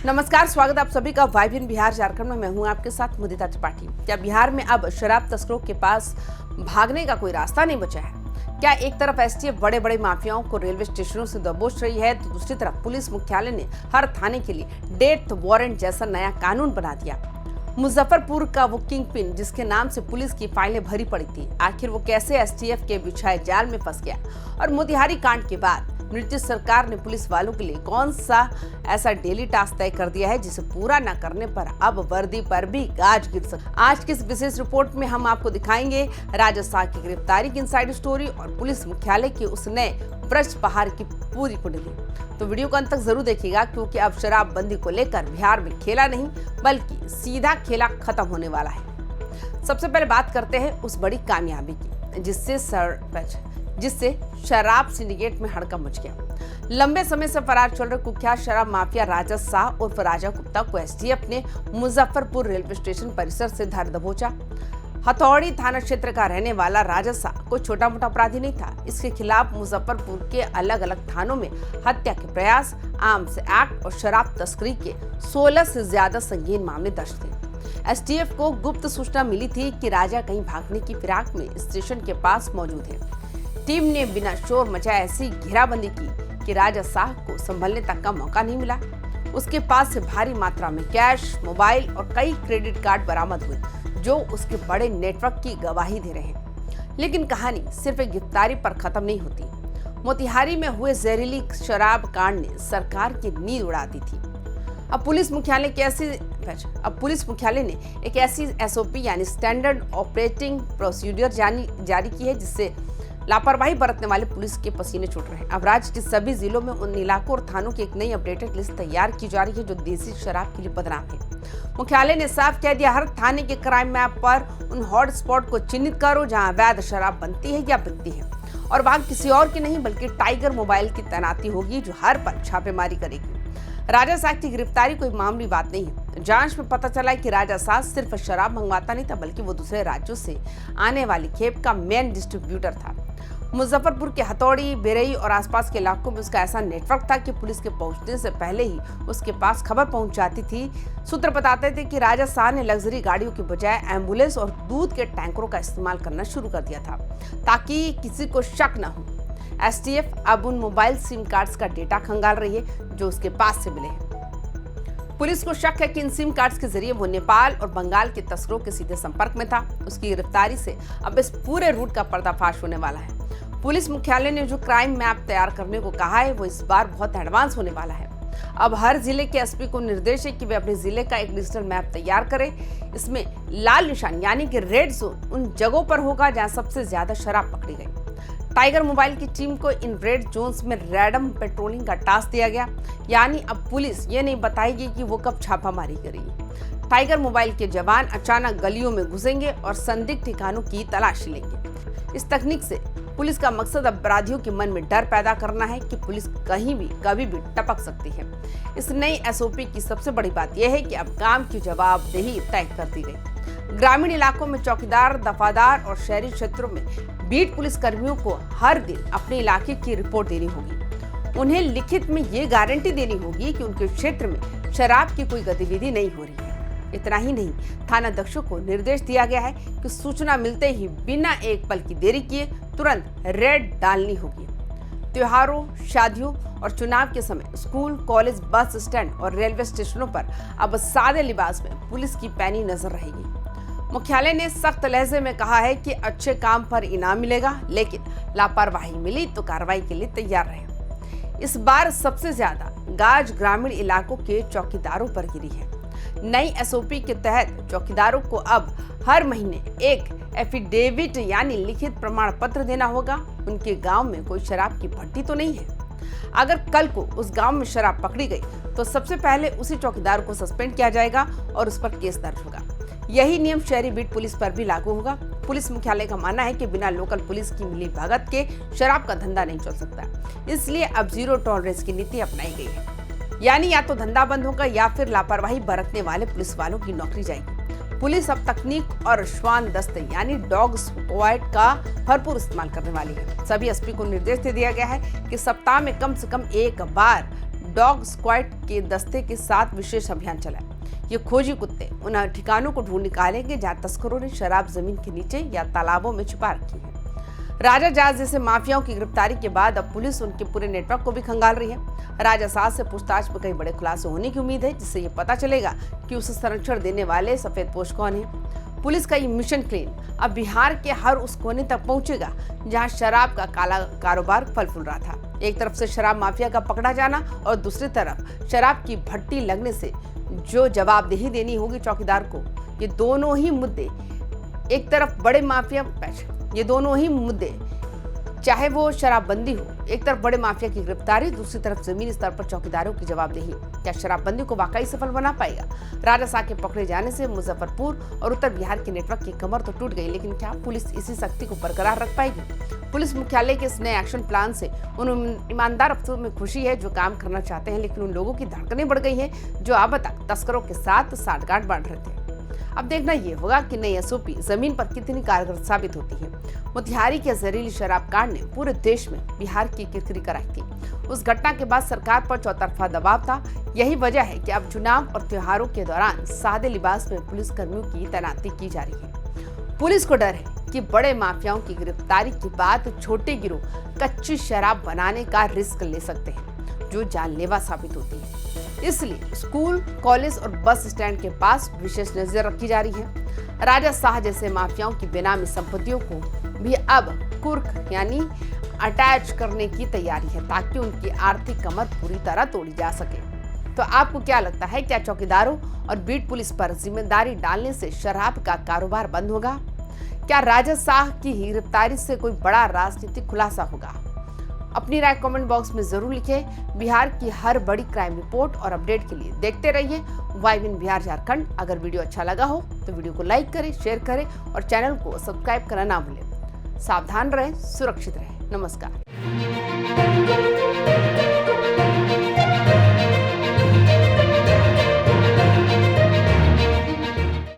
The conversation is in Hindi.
नमस्कार, स्वागत आप सभी का वाइब्रेंट बिहार झारखंड में। मैं हूं आपके साथ मुदिता त्रिपाठी। क्या बिहार में अब शराब तस्करों के पास भागने का कोई रास्ता नहीं बचा है? क्या एक तरफ एसटीएफ बड़े बड़े माफियाओं को रेलवे स्टेशनों से दबोच रही है, तो दूसरी तरफ पुलिस मुख्यालय ने हर थाने के लिए डेथ वारंट जैसा नया कानून बना दिया। मुजफ्फरपुर का वो किंग पिन जिसके नाम से पुलिस की फाइलें भरी पड़ी थी, आखिर वो कैसे एसटीएफ के बिछाए जाल में फंस गया? और मोतिहारी कांड के बाद नीतीश सरकार ने पुलिस वालों के लिए कौन सा ऐसा डेली टास्क तय कर दिया है जिसे पूरा न करने पर अब वर्दी पर भी गाज गिर सकती? आज की इस विशेष रिपोर्ट में हम आपको दिखाएंगे राजा साह की गिरफ्तारी की इनसाइड स्टोरी और पुलिस मुख्यालय के उस नए ब्रज पहाड़ की पूरी कुंडली। तो वीडियो को अंत तक जरूर देखिएगा, क्योंकि अब शराबबंदी को लेकर बिहार में खेला नहीं बल्कि सीधा खेला खत्म होने वाला है। सबसे पहले बात करते हैं उस बड़ी कामयाबी की जिससे शराब सिंडिकेट में हड़कंप मच गया। लंबे समय से फरार चल रहे कुख्यात शराब माफिया राजा साह उर्फ राजा गुप्ता को एसटीएफ ने मुजफ्फरपुर रेलवे स्टेशन परिसर से धर दबोचा। हथौड़ी थाना क्षेत्र का रहने वाला राजा साह कोई छोटा मोटा अपराधी नहीं था। इसके खिलाफ मुजफ्फरपुर के अलग अलग थानों में हत्या के प्रयास, आर्म्स एक्ट और शराब तस्करी के 16 से ज्यादा संगीन मामले दर्ज थे। एसटीएफ को गुप्त सूचना मिली थी कि राजा कहीं भागने की फिराक में स्टेशन के पास मौजूद है। टीम ने बिना शोर मचाए ऐसी घेराबंदी की कि राजा साह को संभलने तक का मौका नहीं मिला। उसके पास से भारी मात्रा में कैश, मोबाइल और कई क्रेडिट कार्ड बरामद हुए, जो उसके बड़े नेटवर्क की गवाही दे रहे हैं। लेकिन कहानी सिर्फ एक गिरफ्तारी पर खत्म नहीं होती। मोतिहारी में हुए जहरीली शराब कांड ने सरकार की नींद उड़ा दी थी। अब पुलिस मुख्यालय ने एक ऐसी एसओपी यानी स्टैंडर्ड ऑपरेटिंग प्रोसीजर जारी की है जिससे लापरवाही बरतने वाले पुलिस के पसीने छूट रहे हैं। अब राज्य के सभी जिलों में उन इलाकों और थानों की एक नई अपडेटेड लिस्ट तैयार की जा रही है जो देसी शराब के लिए बदनाम है। मुख्यालय ने साफ कह दिया, हर थाने के क्राइम मैप पर उन हॉट स्पॉट को चिन्हित करो जहां अवैध शराब बनती है या बिकती है, और वहां किसी और की नहीं बल्कि टाइगर मोबाइल की तैनाती होगी जो हर पल छापेमारी करेगी। राजा साह की गिरफ्तारी कोई मामूली बात नहीं है। जांच में पता चला कि राजा साह सिर्फ शराब मंगवाता नहीं था, बल्कि वो दूसरे राज्यों से आने वाली खेप का मेन डिस्ट्रीब्यूटर था। मुजफ्फरपुर के हथौड़ी, बेरई और आसपास के इलाकों में उसका ऐसा नेटवर्क था कि पुलिस के पहुंचने से पहले ही उसके पास खबर पहुंच जाती थी। सूत्र बताते थे कि राजा साह ने लग्जरी गाड़ियों के बजाय एम्बुलेंस और दूध के टैंकरों का इस्तेमाल करना शुरू कर दिया था ताकि किसी को शक न हो। एसटीएफ अब उन मोबाइल सिम कार्ड्स का डेटा खंगाल रही है जो उसके पास से मिले हैं। पुलिस को शक है कि इन सिम कार्ड्स के जरिए वो नेपाल और बंगाल के तस्करों के सीधे संपर्क में था। उसकी गिरफ्तारी से अब इस पूरे रूट का पर्दाफाश होने वाला है। पुलिस मुख्यालय ने जो क्राइम मैप तैयार करने को कहा है वो इस बार बहुत एडवांस होने वाला है। अब हर जिले के एसपी को निर्देश है कि वे अपने जिले का एक डिजिटल मैप तैयार करें। इसमें लाल निशान यानी कि रेड जोन उन जगहों पर होगा जहां सबसे ज्यादा शराब पकड़ी गई। टाइगर मोबाइल की टीम को इन रेड जोन्स में रैंडम पेट्रोलिंग का टास्क दिया गया, यानी अब पुलिस ये नहीं बताएगी कि वो कब छापामारी करेगी। टाइगर मोबाइल के जवान अचानक गलियों में घुसेंगे और संदिग्ध ठिकानों की तलाशी लेंगे। इस तकनीक से पुलिस का मकसद अपराधियों के मन में डर पैदा करना है कि पुलिस कहीं भी कभी भी टपक सकती है। इस नई एसओपी की सबसे बड़ी बात यह है कि अब काम की जवाबदेही तय कर दी गई। ग्रामीण इलाकों में चौकीदार, दफादार और शहरी क्षेत्रों में बीट पुलिस कर्मियों को हर दिन अपने इलाके की रिपोर्ट देनी होगी। उन्हें लिखित में ये गारंटी देनी होगी कि उनके क्षेत्र में शराब की कोई गतिविधि नहीं हो रही है। इतना ही नहीं, थाना अध्यक्षों को निर्देश दिया गया है कि सूचना मिलते ही बिना एक पल की देरी किए तुरंत रेड डालनी होगी। त्योहारों, शादियों और चुनाव के समय स्कूल, कॉलेज, बस स्टैंड और रेलवे स्टेशनों पर अब सादे लिबास में पुलिस की पैनी नजर रहेगी। मुख्यालय ने सख्त लहजे में कहा है कि अच्छे काम पर इनाम मिलेगा, लेकिन लापरवाही मिली तो कार्रवाई के लिए तैयार रहें। इस बार सबसे ज्यादा गाज ग्रामीण इलाकों के चौकीदारों पर गिरी है। नई एसओपी के तहत चौकीदारों को अब हर महीने एक एफिडेविट यानी लिखित प्रमाण पत्र देना होगा। उनके गांव में कोई शराब की भट्टी तो नहीं है। अगर कल को उस गांव में शराब पकड़ी गई तो सबसे पहले उसी चौकीदार को सस्पेंड किया जाएगा और उस पर केस दर्ज होगा। यही नियम शहरी बीट पुलिस पर भी लागू होगा। पुलिस मुख्यालय का मानना है कि बिना लोकल पुलिस की मिली भगत के शराब का धंधा नहीं चल सकता। इसलिए अब जीरो टॉलरेंस की नीति अपनाई गई है, यानी या तो धंधा बंद होगा या फिर लापरवाही बरतने वाले पुलिस वालों की नौकरी जाएगी। पुलिस अब तकनीक और श्वान दस्ते यानी डॉग स्क्वाड का भरपूर इस्तेमाल करने वाली है। सभी एसपी को निर्देश दे दिया गया है कि सप्ताह में कम से कम एक बार डॉग स्क्वाड के दस्ते के साथ विशेष अभियान चलाया। ये खोजी कुत्ते उन ठिकानों को ढूंढ निकालेंगे जहां तस्करों ने शराब जमीन के नीचे या तालाबों में छुपा रखी है। राजा जहाज जैसे माफियाओं की गिरफ्तारी के बाद अब पुलिस उनके पूरे नेटवर्क को भी खंगाल रही है। राजा साहब से पूछताछ में कई बड़े खुलासे होने की उम्मीद है, जिससे ये पता चलेगा कि उसे संरक्षण देने वाले सफेद पोश कौन है। पुलिस का ये मिशन क्लीन अब बिहार के हर उस कोने तक पहुंचेगा जहां शराब का काला कारोबार फल फूल रहा था। एक तरफ से शराब माफिया का पकड़ा जाना और दूसरी तरफ शराब की भट्टी लगने से जो जवाबदेही देनी होगी चौकीदार को, ये दोनों ही मुद्दे एक तरफ बड़े माफिया ये दोनों ही मुद्दे, चाहे वो शराबबंदी हो, एक तरफ बड़े माफिया की गिरफ्तारी, दूसरी तरफ जमीनी स्तर पर चौकीदारों की जवाबदेही, क्या शराबबंदी को वाकई सफल बना पाएगा? राजा साहब के पकड़े जाने से मुजफ्फरपुर और उत्तर बिहार के नेटवर्क की कमर तो टूट गई, लेकिन क्या पुलिस इसी शक्ति को बरकरार रख पाएगी? पुलिस मुख्यालय के इस नए एक्शन प्लान से उन ईमानदार अफसरों में खुशी है जो काम करना चाहते हैं, लेकिन उन लोगों की धड़कनें बढ़ गई हैं जो अब तक तस्करों के साथ साठगांठ बांध रहे थे। अब देखना ये होगा कि नई एसओपी जमीन पर कितनी कारगर साबित होती है। मोतिहारी के जहरीली शराब कांड ने पूरे देश में बिहार की किरकिरी कराई थी। उस घटना के बाद सरकार पर चौतरफा दबाव था। यही वजह है कि अब चुनाव और त्योहारों के दौरान सादे लिबास में पुलिस कर्मियों की तैनाती की जा रही है। पुलिस को डर है कि बड़े माफियाओं की गिरफ्तारी के बाद छोटे गिरोह कच्ची शराब बनाने का रिस्क ले सकते हैं, जो जानलेवा साबित होती है। इसलिए स्कूल, कॉलेज और बस स्टैंड के पास विशेष नजर रखी जा रही है। राजा साहब जैसे माफियाओं की बेनामी संपत्तियों को भी अब कुर्क यानी अटैच करने की तैयारी है, ताकि उनकी आर्थिक कमर पूरी तरह तोड़ी जा सके। तो आपको क्या लगता है, क्या चौकीदारों और बीट पुलिस पर जिम्मेदारी डालने से शराब का कारोबार बंद होगा? क्या राजा साहब की गिरफ्तारी से कोई बड़ा राजनीतिक खुलासा होगा? अपनी राय कमेंट बॉक्स में जरूर लिखें। बिहार की हर बड़ी क्राइम रिपोर्ट और अपडेट के लिए देखते रहिए वाइबिन बिहार झारखंड। अगर वीडियो अच्छा लगा हो तो वीडियो को लाइक करें, शेयर करें और चैनल को सब्सक्राइब करना ना भूलें। सावधान रहें, सुरक्षित रहें। नमस्कार।